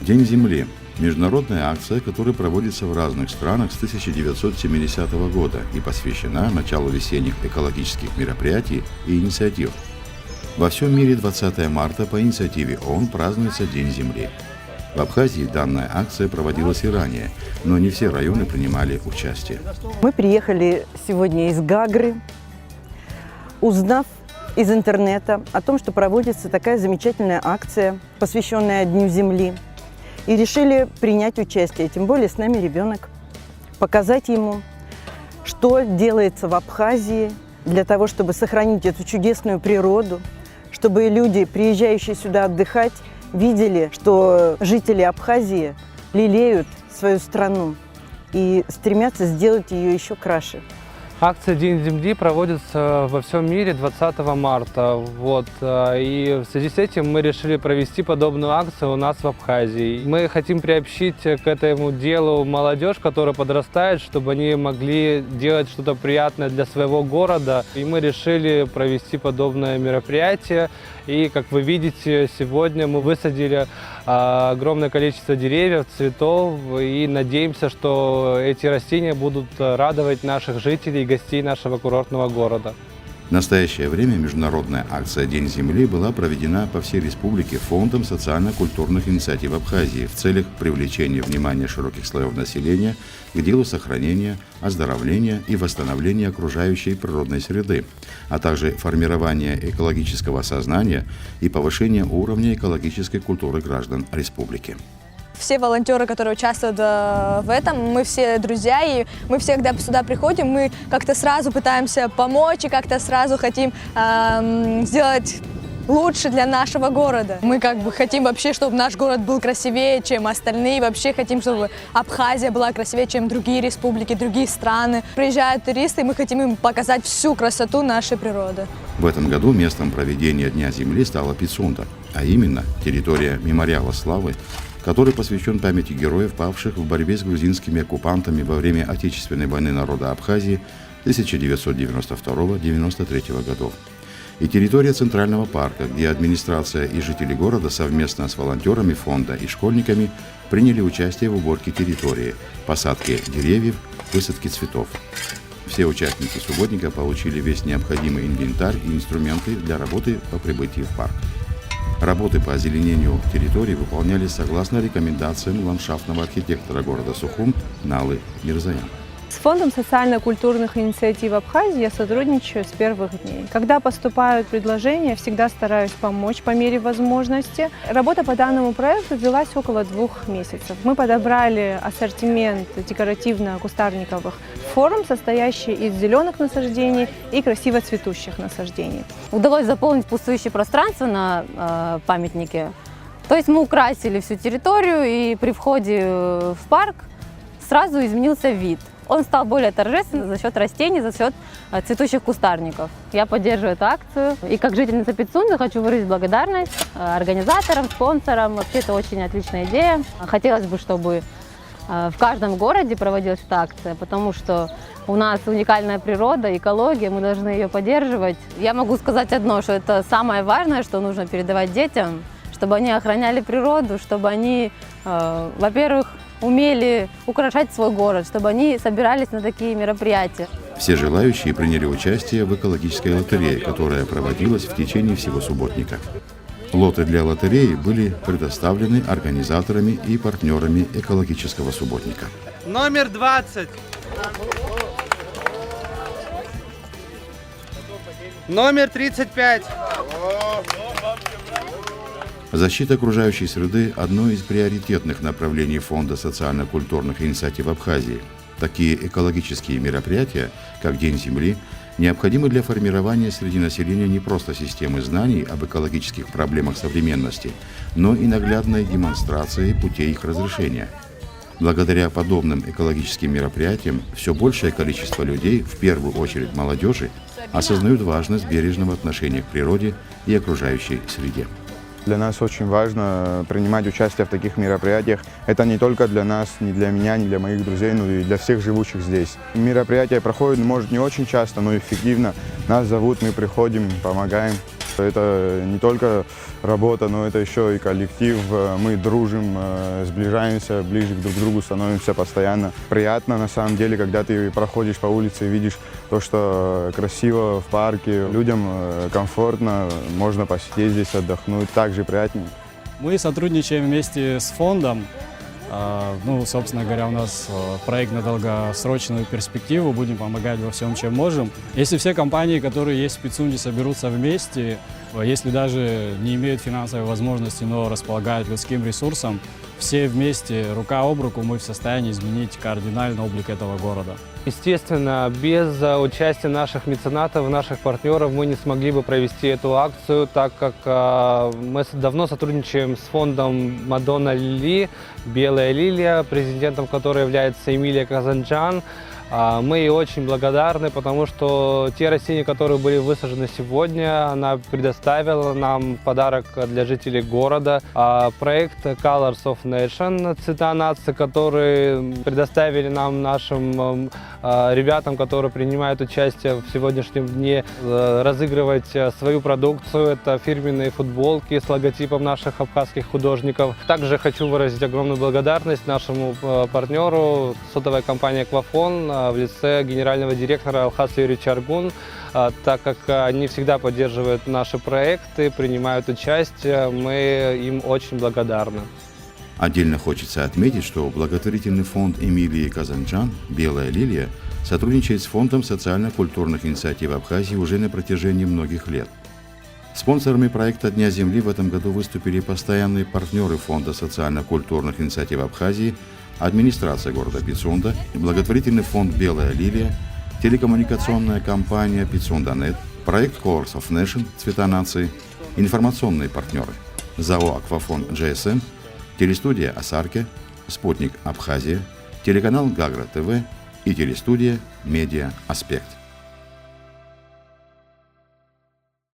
День Земли – международная акция, которая проводится в разных странах с 1970 года и посвящена началу весенних экологических мероприятий и инициатив. Во всем мире 20 марта по инициативе ООН празднуется День Земли. В Абхазии данная акция проводилась и ранее, но не все районы принимали участие. Мы приехали сегодня из Гагры, узнав из интернета о том, что проводится такая замечательная акция, посвященная Дню Земли, и решили принять участие, тем более с нами ребенок, показать ему, что делается в Абхазии для того, чтобы сохранить эту чудесную природу, чтобы люди, приезжающие сюда отдыхать, видели, что жители Абхазии лелеют свою страну и стремятся сделать ее еще краше. Акция День Земли проводится во всем мире 20 марта. И в связи с этим мы решили провести подобную акцию у нас в Абхазии. Мы хотим приобщить к этому делу молодежь, которая подрастает, чтобы они могли делать что-то приятное для своего города. И мы решили провести подобное мероприятие. И, как вы видите, сегодня мы высадили огромное количество деревьев, цветов и надеемся, что эти растения будут радовать наших жителей и гостей нашего курортного города. В настоящее время международная акция День Земли была проведена по всей республике Фондом социально-культурных инициатив Абхазии в целях привлечения внимания широких слоев населения к делу сохранения, оздоровления и восстановления окружающей природной среды, а также формирования экологического сознания и повышения уровня экологической культуры граждан республики. Все волонтеры, которые участвуют в этом, мы все друзья, и мы все, когда сюда приходим, мы как-то сразу пытаемся помочь и как-то сразу хотим сделать лучше для нашего города. Мы хотим вообще, чтобы наш город был красивее, чем остальные, вообще хотим, чтобы Абхазия была красивее, чем другие республики, другие страны. Приезжают туристы, и мы хотим им показать всю красоту нашей природы. В этом году местом проведения Дня Земли стала Пицунда, а именно территория мемориала славы, который посвящен памяти героев, павших в борьбе с грузинскими оккупантами во время Отечественной войны народа Абхазии 1992-1993 годов. И территория Центрального парка, где администрация и жители города совместно с волонтерами фонда и школьниками приняли участие в уборке территории, посадке деревьев, высадке цветов. Все участники субботника получили весь необходимый инвентарь и инструменты для работы по прибытии в парк. Работы по озеленению территории выполнялись согласно рекомендациям ландшафтного архитектора города Сухум Налы Мирзаян. С Фондом социально-культурных инициатив Абхазии я сотрудничаю с первых дней. Когда поступают предложения, всегда стараюсь помочь по мере возможности. Работа по данному проекту длилась около 2 месяцев. Мы подобрали ассортимент декоративно-кустарниковых форм, состоящий из зеленых насаждений и красиво цветущих насаждений. Удалось заполнить пустующее пространство на памятнике. То есть мы украсили всю территорию, и при входе в парк сразу изменился вид. Он стал более торжественным за счет растений, за счет цветущих кустарников. Я поддерживаю эту акцию. И как жительница Пицунды хочу выразить благодарность организаторам, спонсорам. Вообще это очень отличная идея. Хотелось бы, чтобы в каждом городе проводилась эта акция, потому что у нас уникальная природа, экология, мы должны ее поддерживать. Я могу сказать одно, что это самое важное, что нужно передавать детям, чтобы они охраняли природу, чтобы они, во-первых, умели украшать свой город, чтобы они собирались на такие мероприятия. Все желающие приняли участие в экологической лотерее, которая проводилась в течение всего субботника. Лоты для лотереи были предоставлены организаторами и партнерами экологического субботника. Номер 20. Номер 35. Защита окружающей среды – одно из приоритетных направлений Фонда социально-культурных инициатив Абхазии. Такие экологические мероприятия, как День Земли, необходимы для формирования среди населения не просто системы знаний об экологических проблемах современности, но и наглядной демонстрации путей их разрешения. Благодаря подобным экологическим мероприятиям все большее количество людей, в первую очередь молодежи, осознают важность бережного отношения к природе и окружающей среде. Для нас очень важно принимать участие в таких мероприятиях. Это не только для нас, не для меня, не для моих друзей, но и для всех живущих здесь. Мероприятия проходят, может, не очень часто, но эффективно. Нас зовут, мы приходим, помогаем. Это не только работа, но это еще и коллектив. Мы дружим, сближаемся, ближе друг к другу становимся постоянно. Приятно на самом деле, когда ты проходишь по улице и видишь то, что красиво в парке, людям комфортно, можно посидеть здесь, отдохнуть, также приятнее. Мы сотрудничаем вместе с фондом. Ну, собственно говоря, у нас проект на долгосрочную перспективу, будем помогать во всем, чем можем. Если все компании, которые есть в Пицунде, соберутся вместе, если даже не имеют финансовой возможности, но располагают людским ресурсом, все вместе, рука об руку, мы в состоянии изменить кардинально облик этого города. Естественно, без участия наших меценатов, наших партнеров мы не смогли бы провести эту акцию, так как мы давно сотрудничаем с фондом Мадонна Ли, «Белая лилия», президентом которой является Эмилия Казанджан. Мы ей очень благодарны, потому что те растения, которые были высажены сегодня, она предоставила нам подарок для жителей города. Проект Colors of Nation, цвета нации, который предоставили нам, нашим ребятам, которые принимают участие в сегодняшнем дне, разыгрывать свою продукцию. Это фирменные футболки с логотипом наших абхазских художников. Также хочу выразить огромную благодарность нашему партнеру, сотовой компании «Аквафон», в лице генерального директора Алхаса Юрьевича Аргун, так как они всегда поддерживают наши проекты, принимают участие, мы им очень благодарны. Отдельно хочется отметить, что благотворительный фонд Эмилии Казанджан «Белая лилия» сотрудничает с Фондом социально-культурных инициатив Абхазии уже на протяжении многих лет. Спонсорами проекта Дня Земли в этом году выступили постоянные партнеры Фонда социально-культурных инициатив Абхазии, администрация города Пицунда, благотворительный фонд «Белая лилия», телекоммуникационная компания «Пицунда.нет», проект Colors of Nation «Цвета нации», информационные партнеры ЗАО «Аквафон GSM», телестудия «Асарке», «Спутник Абхазия», телеканал «Гагра ТВ» и телестудия «Медиа Аспект».